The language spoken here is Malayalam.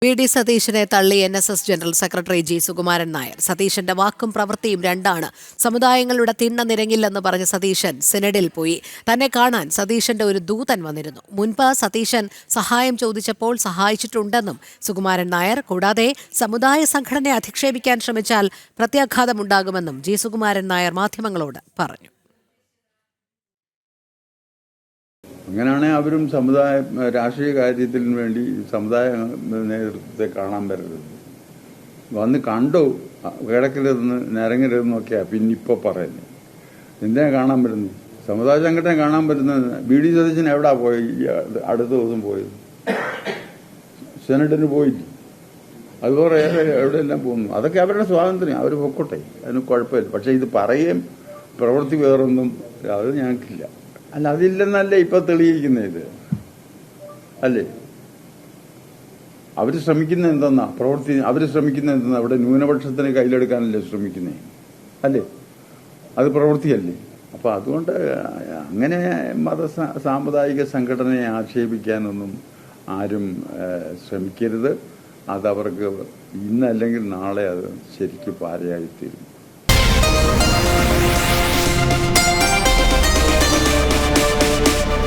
വി.ഡി. സതീശനെ തള്ളി NSS general secretary G. Sukumaran Nair. സതീശന്റെ വാക്കും പ്രവൃത്തിയും രണ്ടാണ്. സമുദായങ്ങളുടെ തിണ്ണ നിരങ്ങില്ലെന്ന് പറഞ്ഞ സതീശൻ സെനഡിൽ പോയി. തന്നെ കാണാൻ സതീശന്റെ ഒരു ദൂതൻ വന്നിരുന്നു. മുൻപ് സതീശൻ സഹായം ചോദിച്ചപ്പോൾ സഹായിച്ചിട്ടുണ്ടെന്നും സുകുമാരൻ നായർ. കൂടാതെ സമുദായ സംഘടനയെ അധിക്ഷേപിക്കാൻ ശ്രമിച്ചാൽ പ്രത്യാഘാതമുണ്ടാകുമെന്നും ജി. സുകുമാരൻ നായർ മാധ്യമങ്ങളോട് പറഞ്ഞു. അങ്ങനെയാണെങ്കിൽ അവരും സമുദായ രാഷ്ട്രീയ കാര്യത്തിന് വേണ്ടി സമുദായ നേതൃത്വത്തെ കാണാൻ വരരുത്. വന്ന് കണ്ടു കിടക്കരുതെന്ന് നിരങ്ങരുതെന്നൊക്കെയാണ് പിന്നിപ്പോൾ പറയുന്നത്. എന്തിനാ കാണാൻ വരുന്നത്? സമുദായ സംഘടന കാണാൻ വരുന്നത്. വി.ഡി. സതീശൻ എവിടാ പോയി? അടുത്ത ദിവസം പോയത് സെനറ്റിന് പോയില്ല. അതുപോലെ എവിടെയെല്ലാം പോകുന്നു. അതൊക്കെ അവരുടെ സ്വാതന്ത്ര്യം, അവർ പൊക്കോട്ടെ, അതിന് കുഴപ്പമില്ല. പക്ഷെ ഇത് പറയുകയും പ്രവൃത്തി വേറൊന്നും അത് ഞങ്ങൾക്കില്ല. അല്ല, അതില്ലെന്നല്ലേ ഇപ്പൊ തെളിയിക്കുന്നത് ഇത് അല്ലേ? അവർ ശ്രമിക്കുന്ന എന്തെന്നാ പ്രവൃത്തി, അവർ ശ്രമിക്കുന്ന എന്തെന്നാ? അവിടെ ന്യൂനപക്ഷത്തിന് കയ്യിലെടുക്കാനല്ലേ ശ്രമിക്കുന്നേ അല്ലേ? അത് പ്രവൃത്തിയല്ലേ? അപ്പൊ അതുകൊണ്ട് അങ്ങനെ സാമുദായിക സംഘടനയെ ആക്ഷേപിക്കാനൊന്നും ആരും ശ്രമിക്കരുത്. അതവർക്ക് ഇന്നല്ലെങ്കിൽ നാളെ അത് ശരിക്കും പാരയായിത്തീരും.